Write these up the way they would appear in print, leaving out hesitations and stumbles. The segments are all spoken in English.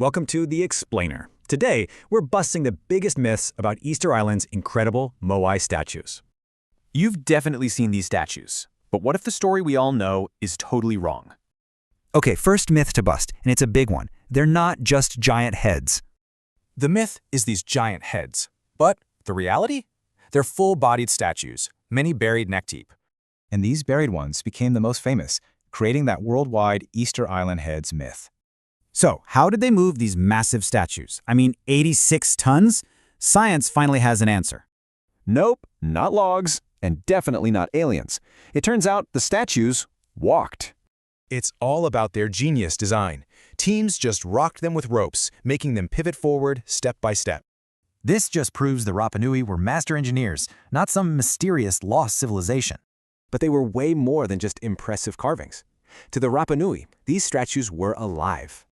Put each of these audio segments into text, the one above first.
Welcome to The Explainer. Today, we're busting the biggest myths about Easter Island's incredible Moai statues. You've definitely seen these statues, but what if the story we all know is totally wrong? Okay, first myth to bust, and it's a big one. They're not just giant heads. The myth is these giant heads, but the reality? They're full-bodied statues, many buried neck-deep. And these buried ones became the most famous, creating that worldwide Easter Island heads myth. So, how did they move these massive statues? 86 tons? Science finally has an answer. Nope, not logs, and definitely not aliens. It turns out the statues walked. It's all about their genius design. Teams just rocked them with ropes, making them pivot forward step by step. This just proves the Rapa Nui were master engineers, not some mysterious lost civilization. But they were way more than just impressive carvings. To the Rapa Nui, these statues were alive.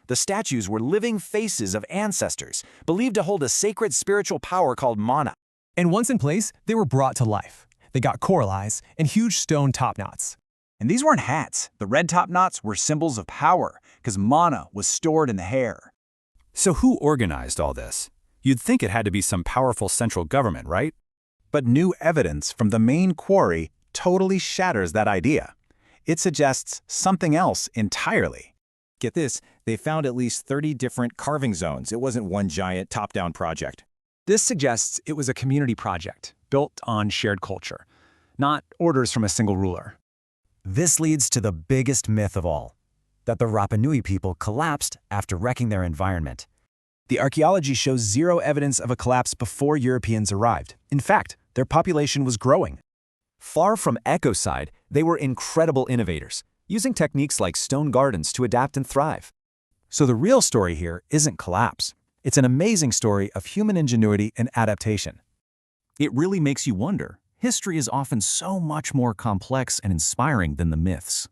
The statues were living faces of ancestors, believed to hold a sacred spiritual power called mana. And once in place, they were brought to life. They got coral eyes and huge stone top knots. And these weren't hats. The red top knots were symbols of power, because mana was stored in the hair. So who organized all this? You'd think it had to be some powerful central government, right? But new evidence from the main quarry totally shatters that idea. It suggests something else entirely. Get this, they found at least 30 different carving zones. It wasn't one giant top-down project. This suggests it was a community project, built on shared culture, not orders from a single ruler. This leads to the biggest myth of all, that the Rapa Nui people collapsed after wrecking their environment. The archaeology shows zero evidence of a collapse before Europeans arrived. In fact, their population was growing. Far from ecocide, they were incredible innovators, using techniques like stone gardens to adapt and thrive. So the real story here isn't collapse. It's an amazing story of human ingenuity and adaptation. It really makes you wonder. History is often so much more complex and inspiring than the myths.